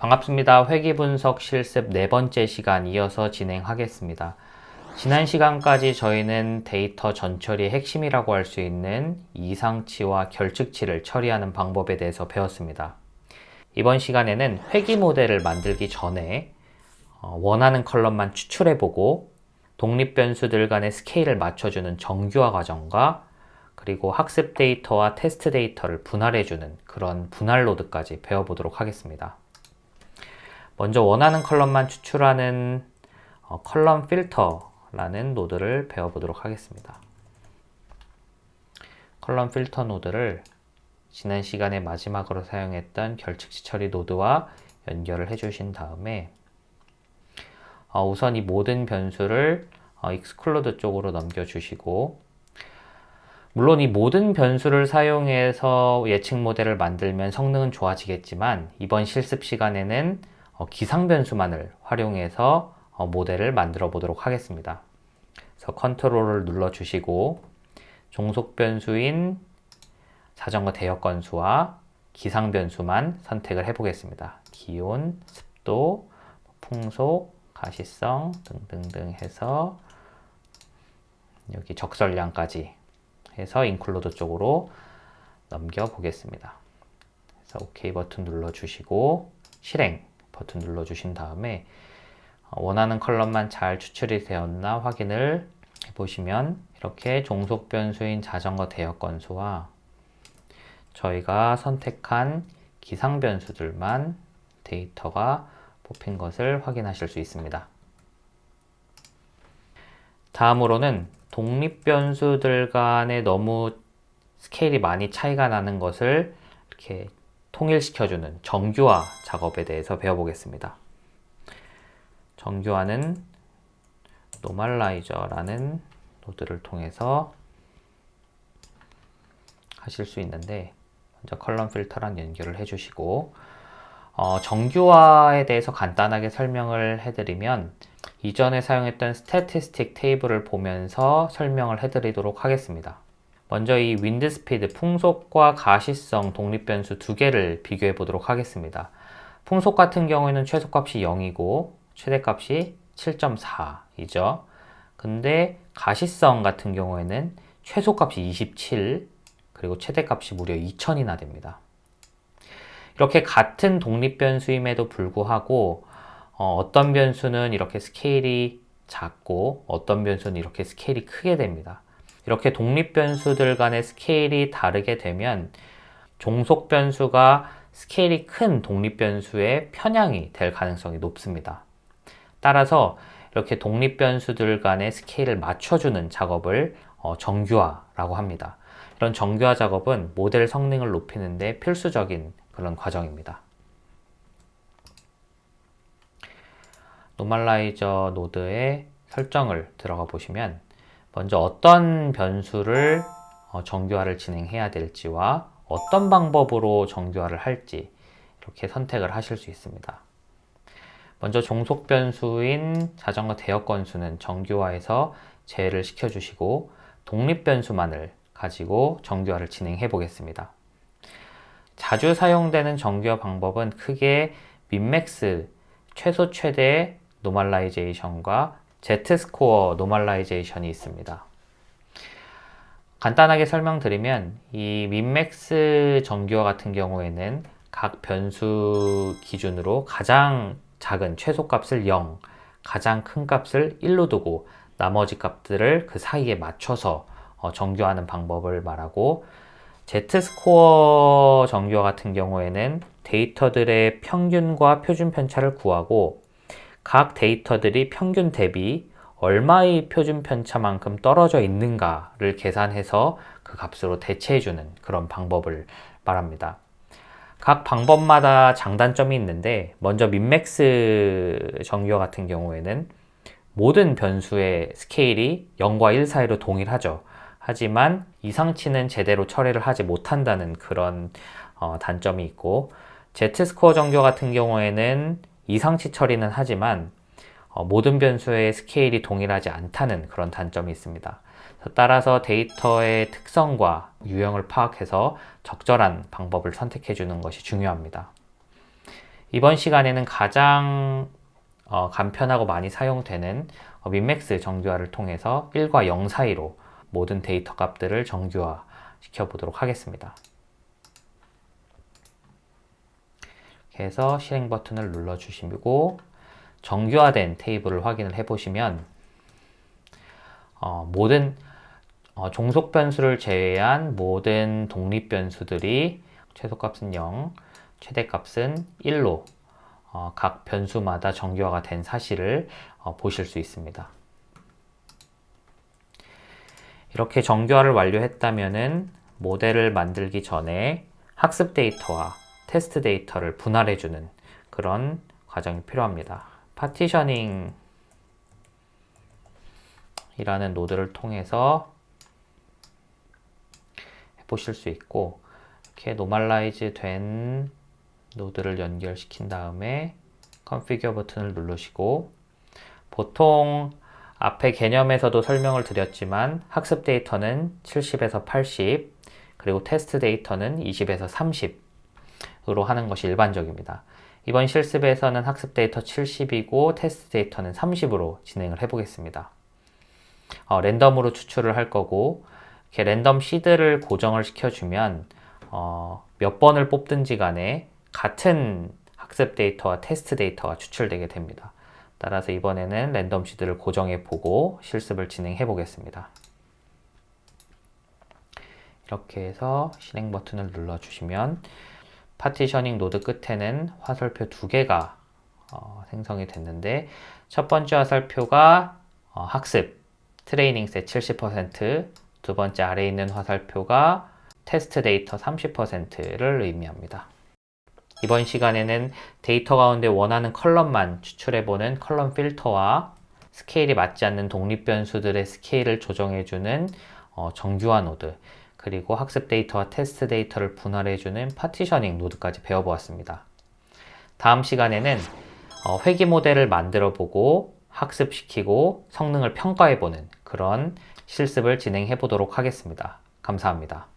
반갑습니다. 회귀분석 실습 네 번째 시간 이어서 진행하겠습니다. 지난 시간까지 저희는 데이터 전처리의 핵심이라고 할 수 있는 이상치와 결측치를 처리하는 방법에 대해서 배웠습니다. 이번 시간에는 회귀 모델을 만들기 전에 원하는 컬럼만 추출해보고 독립변수들 간의 스케일을 맞춰주는 정규화 과정과 그리고 학습 데이터와 테스트 데이터를 분할해주는 그런 분할 노드까지 배워보도록 하겠습니다. 먼저 원하는 컬럼만 추출하는 컬럼 필터라는 노드를 배워보도록 하겠습니다. 컬럼 필터 노드를 지난 시간에 마지막으로 사용했던 결측치 처리 노드와 연결을 해주신 다음에 우선 이 모든 변수를 exclude 쪽으로 넘겨주시고, 물론 이 모든 변수를 사용해서 예측 모델을 만들면 성능은 좋아지겠지만 이번 실습 시간에는 기상 변수만을 활용해서 모델을 만들어 보도록 하겠습니다. 그래서 컨트롤을 눌러 주시고 종속 변수인 자전거 대역 건수와 기상 변수만 선택을 해 보겠습니다. 기온, 습도, 풍속, 가시성 등등등 해서 여기 적설량까지 해서 인클루드 쪽으로 넘겨 보겠습니다. 그래서 OK 버튼 눌러 주시고 실행 버튼 눌러주신 다음에 원하는 컬럼만 잘 추출이 되었나 확인을 해보시면 이렇게 종속 변수인 자전거 대역 건수와 저희가 선택한 기상 변수들만 데이터가 뽑힌 것을 확인하실 수 있습니다. 다음으로는 독립 변수들 간에 너무 스케일이 많이 차이가 나는 것을 이렇게 통일시켜주는 정규화 작업에 대해서 배워보겠습니다. 정규화는 노멀라이저라는 노드를 통해서 하실 수 있는데, 먼저 컬럼 필터랑 연결을 해주시고 정규화에 대해서 간단하게 설명을 해드리면 이전에 사용했던 스태티스틱 테이블을 보면서 설명을 해드리도록 하겠습니다. 먼저 이 윈드 스피드, 풍속과 가시성 독립변수 두 개를 비교해 보도록 하겠습니다. 풍속 같은 경우에는 최소값이 0이고 최대값이 7.4이죠. 근데 가시성 같은 경우에는 최소값이 27, 그리고 최대값이 무려 2000이나 됩니다. 이렇게 같은 독립변수임에도 불구하고 어떤 변수는 이렇게 스케일이 작고 어떤 변수는 이렇게 스케일이 크게 됩니다. 이렇게 독립 변수들 간의 스케일이 다르게 되면 종속 변수가 스케일이 큰 독립 변수의 편향이 될 가능성이 높습니다. 따라서 이렇게 독립 변수들 간의 스케일을 맞춰주는 작업을 정규화라고 합니다. 이런 정규화 작업은 모델 성능을 높이는 데 필수적인 그런 과정입니다. 노멀라이저 노드의 설정을 들어가 보시면 먼저 어떤 변수를 정규화를 진행해야 될지와 어떤 방법으로 정규화를 할지 이렇게 선택을 하실 수 있습니다. 먼저 종속 변수인 자전거 대역 건수는 정규화해서 제외를 시켜주시고 독립 변수만을 가지고 정규화를 진행해 보겠습니다. 자주 사용되는 정규화 방법은 크게 민맥스 최소 최대 노멀라이제이션과 Z스코어 노멀라이제이션이 있습니다. 간단하게 설명드리면 이 민맥스 정규화 같은 경우에는 각 변수 기준으로 가장 작은 최소값을 0, 가장 큰 값을 1로 두고 나머지 값들을 그 사이에 맞춰서 정규화하는 방법을 말하고, Z스코어 정규화 같은 경우에는 데이터들의 평균과 표준 편차를 구하고 각 데이터들이 평균 대비 얼마의 표준 편차만큼 떨어져 있는가를 계산해서 그 값으로 대체해주는 그런 방법을 말합니다. 각 방법마다 장단점이 있는데, 먼저 민맥스 정규화 같은 경우에는 모든 변수의 스케일이 0과 1 사이로 동일하죠. 하지만 이상치는 제대로 처리를 하지 못한다는 그런 단점이 있고, Z스코어 정규화 같은 경우에는 이상치 처리는 하지만 모든 변수의 스케일이 동일하지 않다는 그런 단점이 있습니다. 따라서 데이터의 특성과 유형을 파악해서 적절한 방법을 선택해 주는 것이 중요합니다. 이번 시간에는 가장 간편하고 많이 사용되는 민맥스 정규화를 통해서 1과 0 사이로 모든 데이터 값들을 정규화 시켜보도록 하겠습니다. 이렇게 해서 실행 버튼을 눌러주시고 정규화된 테이블을 확인을 해보시면 모든 종속 변수를 제외한 모든 독립 변수들이 최소값은 0, 최대값은 1로 각 변수마다 정규화가 된 사실을 보실 수 있습니다. 이렇게 정규화를 완료했다면은 모델을 만들기 전에 학습 데이터와 테스트 데이터를 분할해주는 그런 과정이 필요합니다. 파티셔닝 이라는 노드를 통해서 해보실 수 있고, 이렇게 노멀라이즈 된 노드를 연결시킨 다음에 컨피규어 버튼을 누르시고, 보통 앞에 개념에서도 설명을 드렸지만 학습 데이터는 70에서 80, 그리고 테스트 데이터는 20에서 30으로 하는 것이 일반적입니다. 이번 실습에서는 학습 데이터 70이고 테스트 데이터는 30으로 진행을 해보겠습니다. 랜덤으로 추출을 할 거고, 이렇게 랜덤 시드를 고정을 시켜주면 몇 번을 뽑든지 간에 같은 학습 데이터와 테스트 데이터가 추출되게 됩니다. 따라서 이번에는 랜덤 시드를 고정해 보고 실습을 진행해 보겠습니다. 이렇게 해서 실행 버튼을 눌러주시면 파티셔닝 노드 끝에는 화살표 2개가 생성이 됐는데, 첫 번째 화살표가 학습 트레이닝 셋 70%, 두 번째 아래에 있는 화살표가 테스트 데이터 30%를 의미합니다. 이번 시간에는 데이터 가운데 원하는 컬럼만 추출해보는 컬럼 필터와 스케일이 맞지 않는 독립 변수들의 스케일을 조정해주는 정규화 노드, 그리고 학습 데이터와 테스트 데이터를 분할해주는 파티셔닝 노드까지 배워보았습니다. 다음 시간에는 회귀 모델을 만들어보고 학습시키고 성능을 평가해보는 그런 실습을 진행해 보도록 하겠습니다. 감사합니다.